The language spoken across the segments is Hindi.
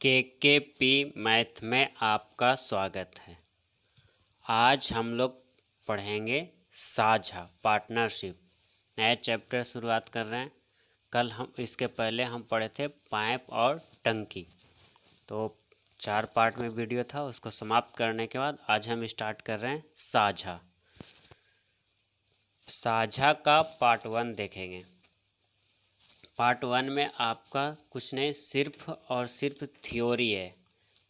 केकेपी मैथ में आपका स्वागत है। आज हम लोग पढ़ेंगे साझा पार्टनरशिप, नया चैप्टर शुरुआत कर रहे हैं। कल हम इसके पहले हम पढ़े थे पाइप और टंकी, तो 4 पार्ट में वीडियो था। उसको समाप्त करने के बाद आज हम स्टार्ट कर रहे हैं साझा। साझा का पार्ट 1 देखेंगे। पार्ट 1 में आपका कुछ नहीं, सिर्फ और सिर्फ थ्योरी है।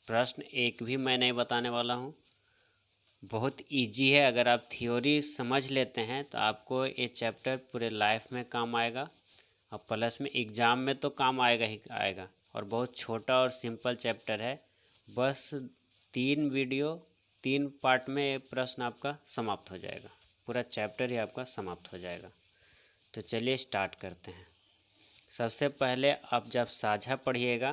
प्रश्न एक भी मैं नहीं बताने वाला हूँ। बहुत इजी है। अगर आप थ्योरी समझ लेते हैं तो आपको ये चैप्टर पूरे लाइफ में काम आएगा और प्लस में एग्ज़ाम में तो काम आएगा ही आएगा। और बहुत छोटा और सिंपल चैप्टर है। बस 3 वीडियो 3 पार्ट में ये प्रश्न आपका समाप्त हो जाएगा। पूरा चैप्टर ही आपका समाप्त हो जाएगा। तो चलिए स्टार्ट करते हैं। सबसे पहले आप जब साझा पढ़िएगा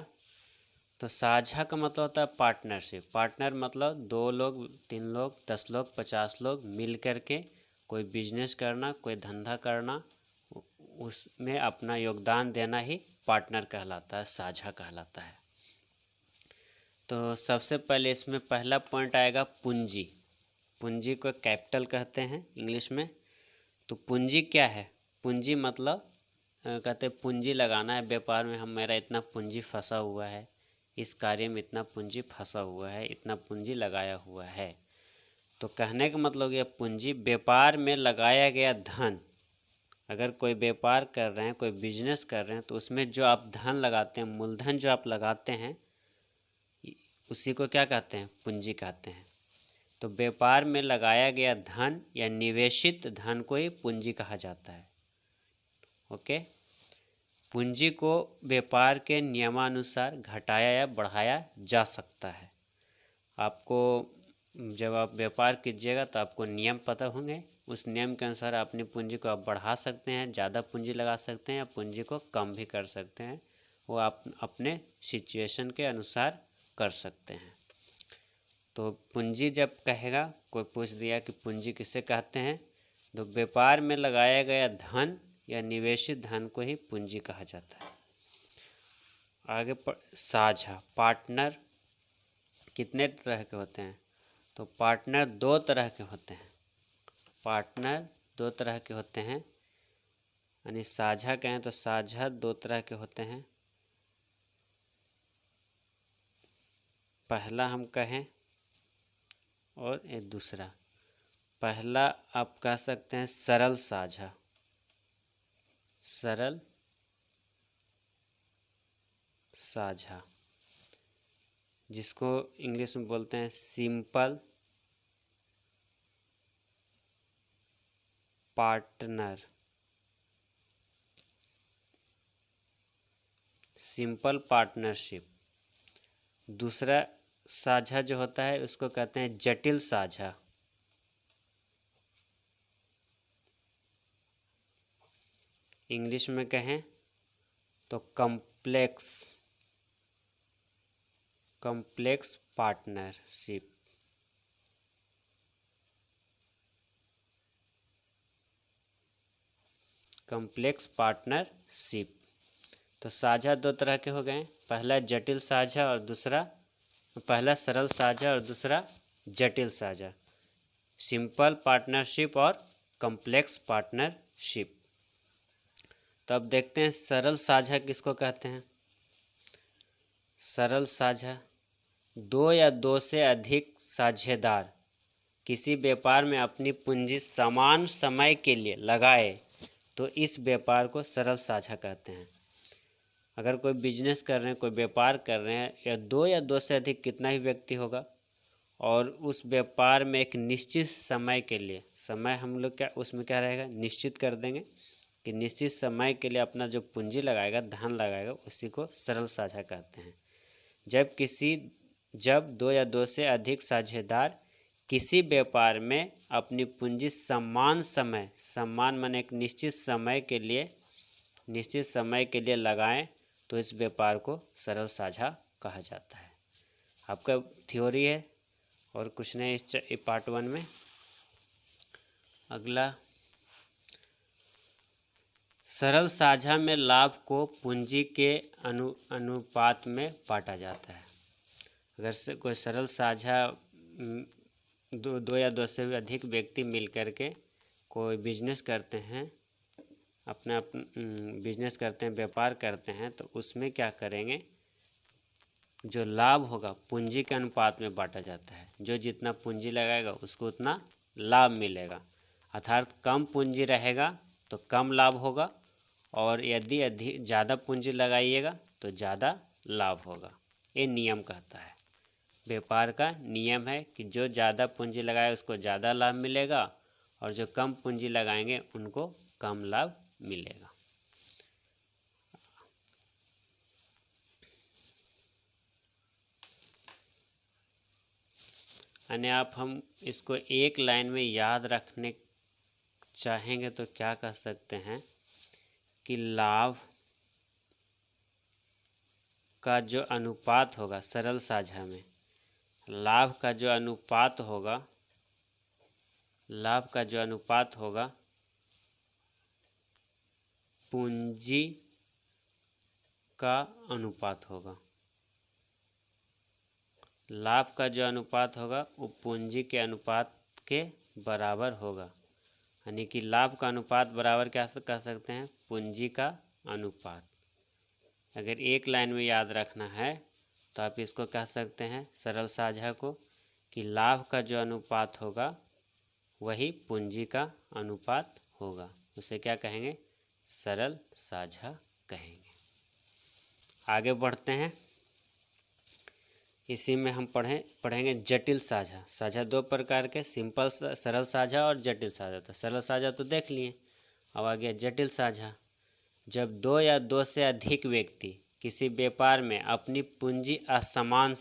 तो साझा का मतलब होता है पार्टनरशिप। पार्टनर मतलब 2 लोग, 3 लोग, 10 लोग, 50 लोग मिल कर के कोई बिजनेस करना, कोई धंधा करना, उसमें अपना योगदान देना ही पार्टनर कहलाता है, साझा कहलाता है। तो सबसे पहले इसमें पहला पॉइंट आएगा पूंजी। पूंजी को कैपिटल कहते हैं इंग्लिश में। तो पूंजी क्या है? पूंजी मतलब कहते हैं पूंजी लगाना है व्यापार में। मेरा इतना पूंजी फंसा हुआ है, इस कार्य में इतना पूंजी फंसा हुआ है, इतना पूंजी लगाया हुआ है। तो कहने का मतलब यह पूंजी व्यापार में लगाया गया धन। अगर कोई व्यापार कर रहे हैं, कोई बिजनेस कर रहे हैं, तो उसमें जो आप धन लगाते हैं, मूलधन जो आप लगाते हैं, उसी को क्या कहते हैं? पूंजी कहते हैं। तो व्यापार में लगाया गया धन या निवेशित धन को ही पूंजी कहा जाता है। ओके। पूंजी को व्यापार के नियमानुसार घटाया या बढ़ाया जा सकता है। आपको जब आप व्यापार कीजिएगा तो आपको नियम पता होंगे। उस नियम के अनुसार अपनी पूंजी को आप बढ़ा सकते हैं, ज़्यादा पूंजी लगा सकते हैं या पूंजी को कम भी कर सकते हैं। वो आप अपने सिचुएशन के अनुसार कर सकते हैं। तो पूंजी जब कहेगा, कोई पूछ दिया कि पूंजी किसे कहते हैं, तो व्यापार में लगाया गया धन या निवेशित धन को ही पूंजी कहा जाता है। आगे साझा पार्टनर कितने तरह के होते हैं? तो पार्टनर 2 तरह के होते हैं। पार्टनर 2 तरह के होते हैं। यानी साझा कहें तो साझा 2 तरह के होते हैं। पहला हम कहें और ये दूसरा। पहला आप कह सकते हैं सरल साझा। सरल साझा, जिसको इंग्लिश में बोलते हैं सिंपल पार्टनर। Simple partnership. दूसरा साझा जो होता है उसको कहते हैं जटिल साझा। इंग्लिश में कहें तो कॉम्प्लेक्स पार्टनरशिप। Complex partnership. तो साझा 2 तरह के हो गए। पहला जटिल साझा और दूसरा, पहला सरल साझा और दूसरा जटिल साझा। सिंपल पार्टनरशिप और कॉम्प्लेक्स पार्टनरशिप। तो अब देखते हैं सरल साझा किसको कहते हैं। सरल साझा 2 या 2 से अधिक साझेदार किसी व्यापार में अपनी पूंजी समान समय के लिए लगाए तो इस व्यापार को सरल साझा कहते हैं। अगर कोई बिजनेस कर रहे हैं, कोई व्यापार कर रहे हैं, या 2 से अधिक कितना ही व्यक्ति होगा और उस व्यापार में एक निश्चित समय के लिए, समय हम लोग क्या उसमें क्या रहेगा, निश्चित कर देंगे कि निश्चित समय के लिए अपना जो पूंजी लगाएगा, धन लगाएगा, उसी को सरल साझा कहते हैं। जब 2 या 2 से अधिक साझेदार किसी व्यापार में अपनी पूंजी समान माने एक निश्चित समय के लिए लगाएं तो इस व्यापार को सरल साझा कहा जाता है। आपका थ्योरी है और कुछ नहीं इस पार्ट 1 में। अगला, सरल साझा में लाभ को पूंजी के अनुपात में बांटा जाता है। अगर से कोई सरल साझा दो या दो से भी अधिक व्यक्ति मिल कर के कोई बिजनेस करते हैं, अपना बिजनेस करते हैं, व्यापार करते हैं, तो उसमें क्या करेंगे, जो लाभ होगा पूंजी के अनुपात में बांटा जाता है। जो जितना पूंजी लगाएगा उसको उतना लाभ मिलेगा, अर्थात कम पूंजी रहेगा तो कम लाभ होगा, और यदि अधिक ज़्यादा पूंजी लगाइएगा तो ज़्यादा लाभ होगा। ये नियम कहता है, व्यापार का नियम है कि जो ज़्यादा पूंजी लगाए उसको ज़्यादा लाभ मिलेगा, और जो कम पूंजी लगाएंगे उनको कम लाभ मिलेगा। यानी आप हम इसको एक लाइन में याद रखने चाहेंगे तो क्या कह सकते हैं कि लाभ का जो अनुपात होगा सरल साझा में, लाभ का जो अनुपात होगा, लाभ का जो अनुपात होगा पूंजी का अनुपात होगा। लाभ का जो अनुपात होगा वो पूंजी के अनुपात के बराबर होगा, यानी कि लाभ का अनुपात बराबर क्या कह सकते हैं, पूंजी का अनुपात। अगर एक लाइन में याद रखना है तो आप इसको कह सकते हैं सरल साझा को कि लाभ का जो अनुपात होगा वही पूंजी का अनुपात होगा, उसे क्या कहेंगे, सरल साझा कहेंगे। आगे बढ़ते हैं, इसी में हम पढ़ेंगे जटिल साझा। साझा दो प्रकार के, सिंपल सरल साझा और जटिल साझा। तो सरल साझा तो देख लिए, अब आ गया जटिल साझा। जब दो या दो से अधिक व्यक्ति किसी व्यापार में अपनी पूंजी असमान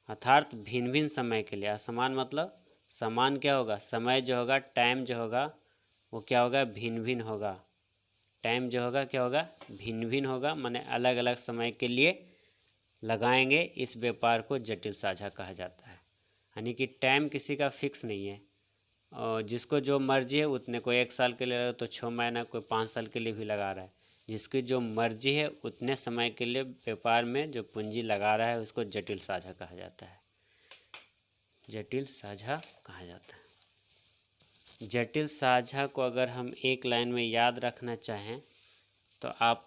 अर्थात भिन्न भिन्न समय के लिए, असमान मतलब समान क्या होगा, समय जो होगा, टाइम जो होगा वो क्या होगा, भिन्न भिन्न होगा। टाइम जो होगा क्या होगा, भिन्न भिन्न होगा, माने अलग अलग समय के लिए लगाएंगे, इस व्यापार को जटिल साझा कहा जाता है। यानी कि टाइम किसी का फिक्स नहीं है, और जिसको जो मर्जी है उतने, कोई 1 साल के लिए लगा तो 6 महीना, कोई 5 साल के लिए भी लगा रहा है। जिसकी जो मर्जी है उतने समय के लिए व्यापार में जो पूंजी लगा रहा है उसको जटिल साझा कहा जाता है, जटिल साझा कहा जाता है। जटिल साझा को अगर हम एक लाइन में याद रखना चाहें तो आप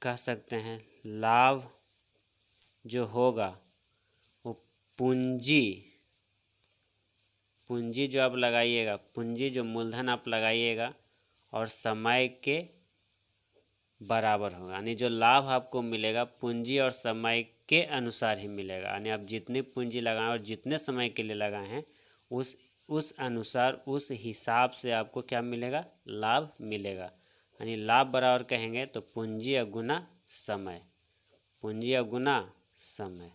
कह सकते हैं लाभ जो होगा वो पूंजी जो आप लगाइएगा, पूंजी जो मूलधन आप लगाइएगा और समय के बराबर होगा। यानी जो लाभ आपको मिलेगा पूंजी और समय के अनुसार ही मिलेगा। यानी आप जितनी पूंजी लगाएं और जितने समय के लिए लगाए हैं उस अनुसार, उस हिसाब से आपको क्या मिलेगा, लाभ मिलेगा। यानी लाभ बराबर कहेंगे तो पूंजी अगुना समय, पूंजी अगुना समय,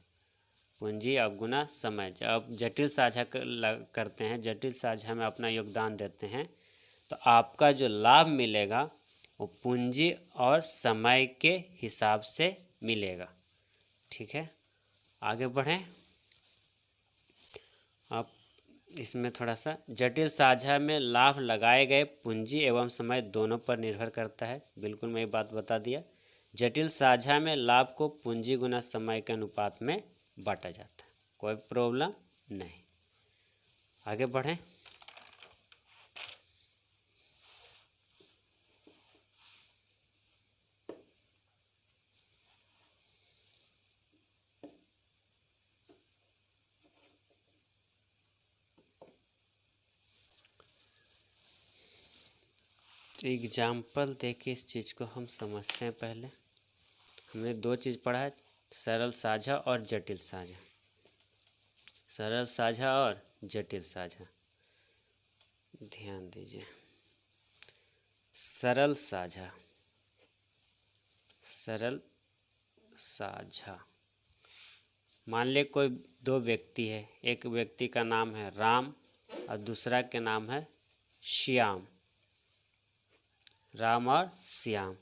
पूंजी अवगुना समय। जब जटिल साझा करते हैं, जटिल साझा में अपना योगदान देते हैं, तो आपका जो लाभ मिलेगा वो पूंजी और समय के हिसाब से मिलेगा। ठीक है, आगे बढ़ें। अब इसमें थोड़ा सा, जटिल साझा में लाभ लगाए गए पूंजी एवं समय दोनों पर निर्भर करता है। बिल्कुल मैं ये बात बता दिया, जटिल साझा में लाभ को पूंजी गुना समय के अनुपात में बांटा जाता है, कोई प्रॉब्लम नहीं। आगे बढ़ें। एग्जाम्पल देके इस चीज़ को हम समझते हैं। पहले हमने दो चीज़ पढ़ा है, सरल साझा और जटिल साझा। सरल साझा और जटिल साझा, ध्यान दीजिए। सरल साझा, सरल साझा, मान ले कोई दो व्यक्ति है, एक व्यक्ति का नाम है राम और दूसरा के नाम है श्याम। राम और श्याम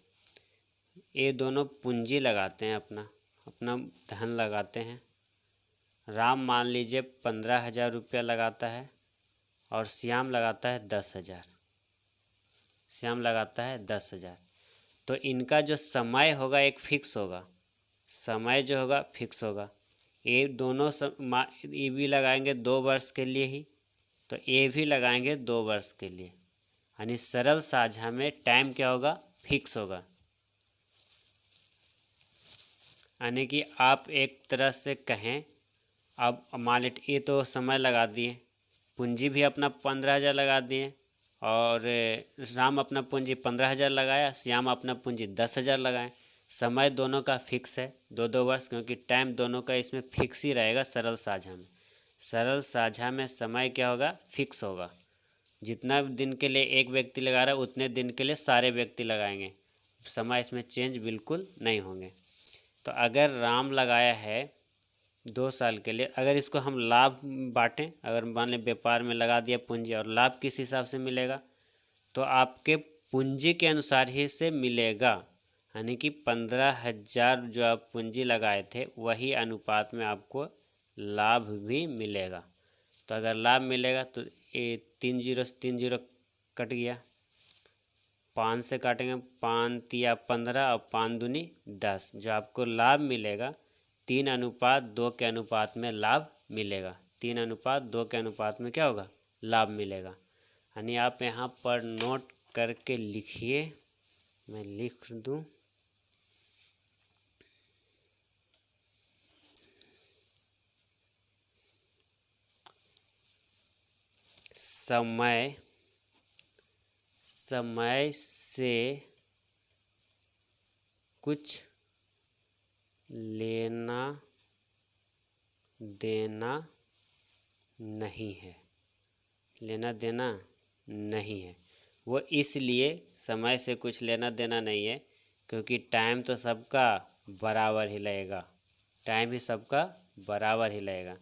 ये दोनों पूंजी लगाते हैं, अपना धन लगाते हैं। राम मान लीजिए 15,000 रुपया लगाता है और श्याम लगाता है 10,000। श्याम लगाता है 10,000। तो इनका जो समय होगा एक फिक्स होगा, समय जो होगा फिक्स होगा। ए दोनों ए भी लगाएंगे 2 वर्ष के लिए ही, तो ए भी लगाएंगे 2 वर्ष के लिए, यानी सरल साझा में टाइम क्या होगा, फिक्स होगा। यानी कि आप एक तरह से कहें, अब मान लीजिए ये तो समय लगा दिए, पूंजी भी अपना 15,000 लगा दिए, और राम अपना पूंजी 15,000 लगाया, श्याम अपना पूंजी 10,000 लगाए। समय दोनों का फिक्स है 2-2 वर्ष, क्योंकि टाइम दोनों का इसमें फिक्स ही रहेगा सरल साझा में। सरल साझा में समय क्या होगा, फिक्स होगा। जितना दिन के लिए एक व्यक्ति लगा रहा है उतने दिन के लिए सारे व्यक्ति लगाएंगे, समय इसमें चेंज बिल्कुल नहीं होंगे। तो अगर राम लगाया है 2 साल के लिए, अगर इसको हम लाभ बांटें, अगर मान लें व्यापार में लगा दिया पूंजी और लाभ किस हिसाब से मिलेगा, तो आपके पूंजी के अनुसार ही से मिलेगा। यानी कि 15,000 जो आप पूंजी लगाए थे वही अनुपात में आपको लाभ भी मिलेगा। तो अगर लाभ मिलेगा तो ये 3 0 से 3 0 कट गया, 5 से काटेंगे, 5 तिया 15 और 5 दूनी 10। जो आपको लाभ मिलेगा 3:2 के अनुपात में लाभ मिलेगा। 3:2 के अनुपात में क्या होगा, लाभ मिलेगा। यानी आप यहाँ पर नोट करके लिखिए, मैं लिख दूँ। समय से कुछ लेना देना नहीं है, लेना देना नहीं है। वो इसलिए समय से कुछ लेना देना नहीं है क्योंकि टाइम तो सबका बराबर ही लगेगा, टाइम ही सबका बराबर ही लगेगा,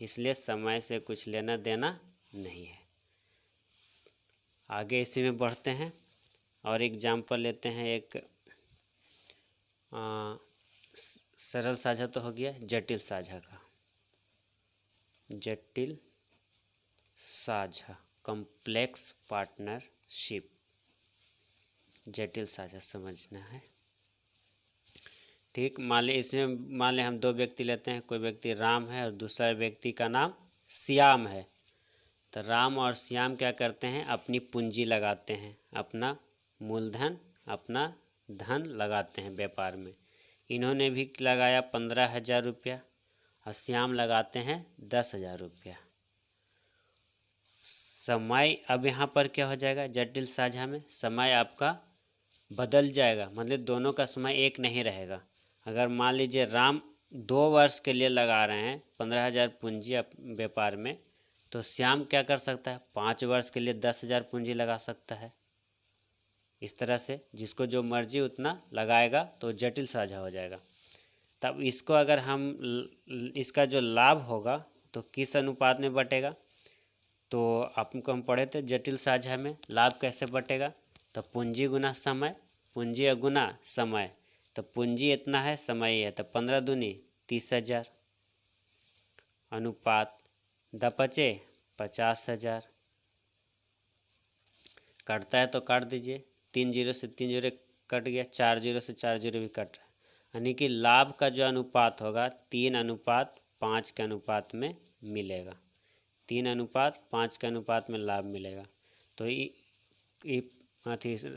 इसलिए समय से कुछ लेना देना नहीं है। आगे इसी में बढ़ते हैं और एग्जाम्पल लेते हैं। एक सरल साझा तो हो गया, जटिल साझा का। जटिल साझा, कॉम्प्लेक्स पार्टनरशिप, जटिल साझा समझना है। ठीक, मान लें हम 2 व्यक्ति लेते हैं, कोई व्यक्ति राम है और दूसरा व्यक्ति का नाम श्याम है। तो राम और श्याम क्या करते हैं, अपनी पूंजी लगाते हैं, अपना मूलधन, अपना धन लगाते हैं व्यापार में। इन्होंने भी लगाया 15,000 रुपया और श्याम लगाते हैं 10,000 रुपया। समय अब यहाँ पर क्या हो जाएगा, जटिल साझा में समय आपका बदल जाएगा, मतलब दोनों का समय एक नहीं रहेगा। अगर मान लीजिए राम 2 वर्ष के लिए लगा रहे हैं 15,000 पूंजी व्यापार में, तो श्याम क्या कर सकता है, 5 वर्ष के लिए 10,000 पूंजी लगा सकता है। इस तरह से जिसको जो मर्जी उतना लगाएगा तो जटिल साझा हो जाएगा। तब इसको अगर हम इसका जो लाभ होगा तो किस अनुपात में बटेगा, तो आपको हम पढ़े थे जटिल साझा में लाभ कैसे बटेगा, तो पूंजी गुना समय, पूंजी गुना समय। तो पूंजी इतना है, समय है, तो 15 दूनी 30,000, अनुपात 10 50,000। कटता है तो काट दीजिए, 3 0 से 3 0 कट गया, 4 0 से 4 0 भी कट रहा है। यानी कि लाभ का जो अनुपात होगा 3:5 के अनुपात में मिलेगा, 3:5 के अनुपात में लाभ मिलेगा। तो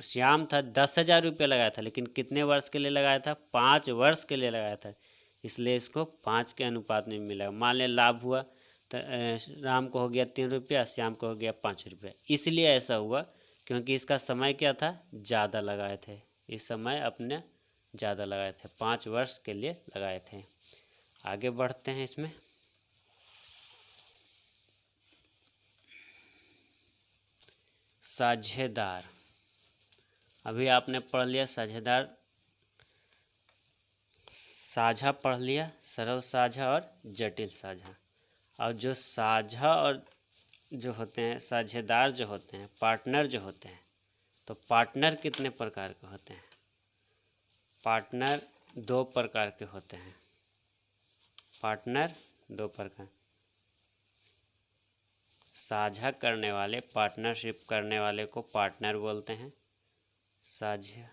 श्याम था 10,000 रुपये लगाया था, लेकिन कितने वर्ष के लिए लगाया था, 5 वर्ष के लिए लगाया था, इसलिए इसको 5 के अनुपात में मिलेगा। मान लें लाभ हुआ तो राम को हो गया 3 रुपया, श्याम को हो गया 5 रुपया। इसलिए ऐसा हुआ क्योंकि इसका समय क्या था, ज़्यादा लगाए थे, इस समय अपने ज़्यादा लगाए थे, 5 वर्ष के लिए लगाए थे। आगे बढ़ते हैं इसमें। साझेदार, अभी आपने पढ़ लिया साझेदार, साझा पढ़ लिया, सरल साझा और जटिल साझा। और जो साझा और जो होते हैं, साझेदार जो होते हैं, पार्टनर जो होते हैं, तो पार्टनर कितने प्रकार के होते हैं, पार्टनर 2 प्रकार के होते हैं। पार्टनर 2 प्रकार, साझा करने वाले, पार्टनरशिप करने वाले को पार्टनर बोलते हैं। साझा,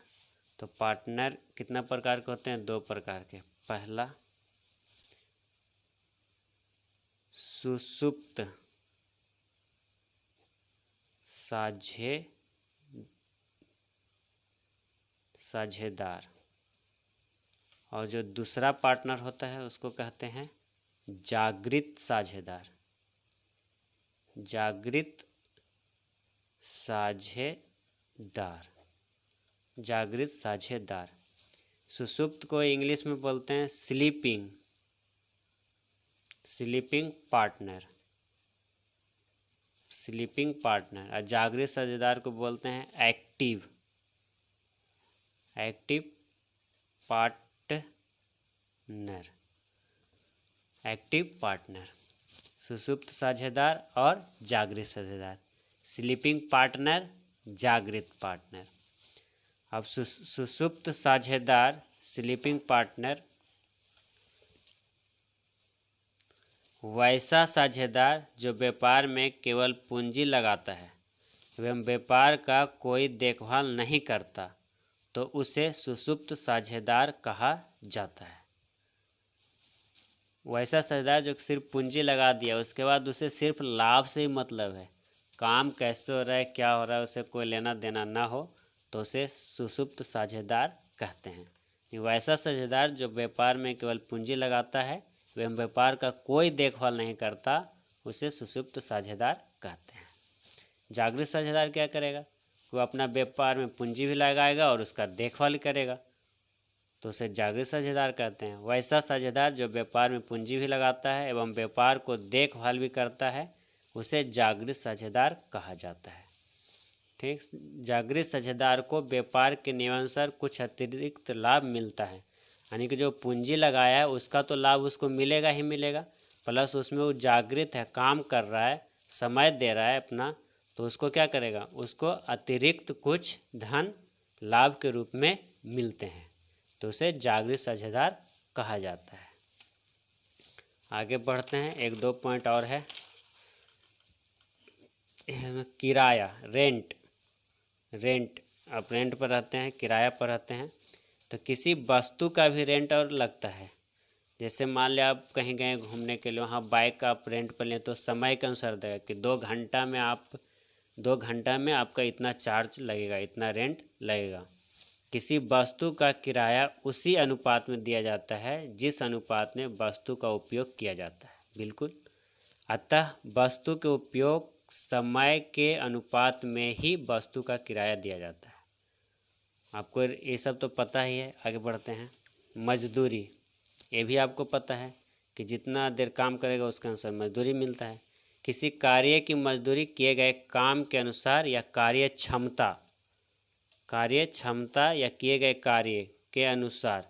तो पार्टनर कितना प्रकार के होते हैं, 2 प्रकार के, पहला सुषुप्त साझेदार, और जो दूसरा पार्टनर होता है उसको कहते हैं जागृत साझेदार। जागृत साझेदार, जागृत साझेदार। सुषुप्त को इंग्लिश में बोलते हैं स्लीपिंग पार्टनर, स्लीपिंग पार्टनर। और जागृत साझेदार को बोलते हैं एक्टिव पार्टनर। सुषुप्त साझेदार और जागृत साझेदार, स्लीपिंग पार्टनर, जागृत पार्टनर। अब सुषुप्त साझेदार, स्लीपिंग पार्टनर वैसा साझेदार जो व्यापार में केवल पूंजी लगाता है एवं व्यापार का कोई देखभाल नहीं करता, तो उसे सुषुप्त साझेदार कहा जाता है। वैसा साझेदार जो सिर्फ पूंजी लगा दिया, उसके बाद उसे सिर्फ लाभ से ही मतलब है, काम कैसे हो रहा है, क्या हो रहा है, उसे कोई लेना देना ना हो, तो उसे सुषुप्त साझेदार कहते हैं। वैसा साझेदार जो व्यापार में केवल पूंजी लगाता है एवं व्यापार का कोई देखभाल नहीं करता, उसे सुषुप्त साझेदार कहते हैं। जागृत साझेदार क्या करेगा? वो अपना व्यापार में पूंजी भी लगाएगा और उसका देखभाल करेगा, तो उसे जागृत साझेदार कहते हैं। वैसा साझेदार जो व्यापार में पूंजी भी लगाता है एवं व्यापार को देखभाल भी करता है, उसे जागृत साझेदार कहा जाता है। ठीक, जागृत साझेदार को व्यापार के नियमानुसार कुछ अतिरिक्त लाभ मिलता है, यानी कि जो पूंजी लगाया है उसका तो लाभ उसको मिलेगा ही मिलेगा, प्लस उसमें वो जागृत है, काम कर रहा है, समय दे रहा है अपना, तो उसको क्या करेगा, उसको अतिरिक्त कुछ धन लाभ के रूप में मिलते हैं, तो उसे जागृत साझेदार कहा जाता है। आगे बढ़ते हैं, एक दो पॉइंट और है। किराया, रेंट, आप रेंट पर रहते हैं, किराया पर रहते हैं, तो किसी वस्तु का भी रेंट और लगता है। जैसे मान लिया आप कहीं गए घूमने के लिए, वहाँ बाइक आप रेंट पर लें तो समय के अनुसार देगा कि 2 घंटा में आपका इतना चार्ज लगेगा, इतना रेंट लगेगा। किसी वस्तु का किराया उसी अनुपात में दिया जाता है जिस अनुपात में वस्तु का उपयोग किया जाता है। बिल्कुल, अतः वस्तु के उपयोग समय के अनुपात में ही वस्तु का किराया दिया जाता है। आपको ये सब तो पता ही है। आगे बढ़ते हैं। मजदूरी, ये भी आपको पता है कि जितना देर काम करेगा उसके अनुसार मजदूरी मिलता है। किसी कार्य की मजदूरी किए गए काम के अनुसार या कार्य क्षमता या किए गए कार्य के अनुसार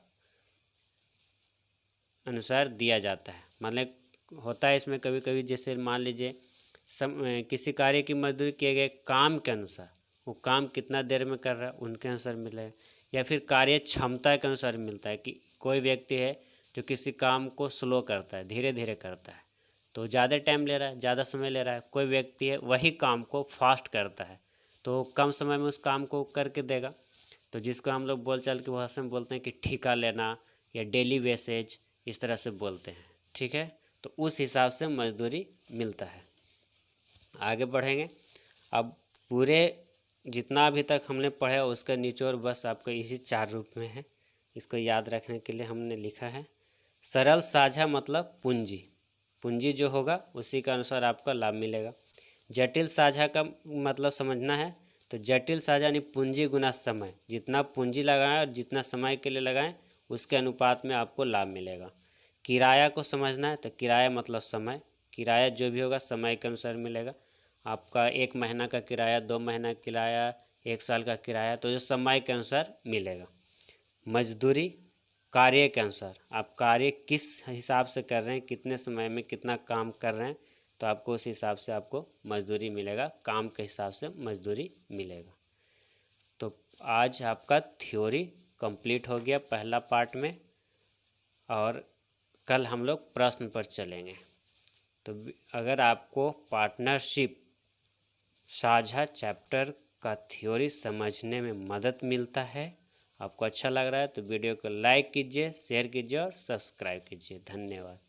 दिया जाता है। मतलब होता है इसमें कभी कभी, जैसे मान लीजिए किसी कार्य की मजदूरी किए गए काम के अनुसार, वो काम कितना देर में कर रहा है उनके अनुसार मिलेगा, या फिर कार्य क्षमता के अनुसार मिलता है कि कोई व्यक्ति है जो किसी काम को स्लो करता है, धीरे धीरे करता है, तो ज़्यादा टाइम ले रहा है, ज़्यादा समय ले रहा है। कोई व्यक्ति है वही काम को फास्ट करता है, तो कम समय में उस काम को करके देगा। तो जिसको हम लोग बोलचाल की भाषा में बोलते हैं कि ठेका लेना या डेली वेसेज, इस तरह से बोलते हैं। ठीक है, तो उस हिसाब से मजदूरी मिलता है। आगे बढ़ेंगे। अब पूरे जितना अभी तक हमने पढ़ा उसका निचोड़ बस आपको इसी 4 रूप में है। इसको याद रखने के लिए हमने लिखा है। सरल साझा मतलब पूंजी जो होगा उसी के अनुसार आपका लाभ मिलेगा। जटिल साझा का मतलब समझना है, तो जटिल साझा यानी पूंजी गुना समय, जितना पूंजी लगाएं और जितना समय के लिए लगाएं उसके अनुपात में आपको लाभ मिलेगा। किराया को समझना है, तो किराया मतलब समय, किराया जो भी होगा समय के अनुसार मिलेगा। आपका 1 महीना का किराया, 2 महीना का किराया, 1 साल का किराया, तो जो समय के अनुसार मिलेगा। मजदूरी कार्य के अनुसार, आप कार्य किस हिसाब से कर रहे हैं, कितने समय में कितना काम कर रहे हैं, तो आपको उस हिसाब से आपको मजदूरी मिलेगा, काम के हिसाब से मजदूरी मिलेगा। तो आज आपका थ्योरी कंप्लीट हो गया पहला पार्ट में, और कल हम लोग प्रश्न पर चलेंगे। तो अगर आपको पार्टनरशिप साझा चैप्टर का थ्योरी समझने में मदद मिलता है आपको अच्छा लग रहा है तो वीडियो को लाइक कीजिए, शेयर कीजिए और सब्सक्राइब कीजिए। धन्यवाद।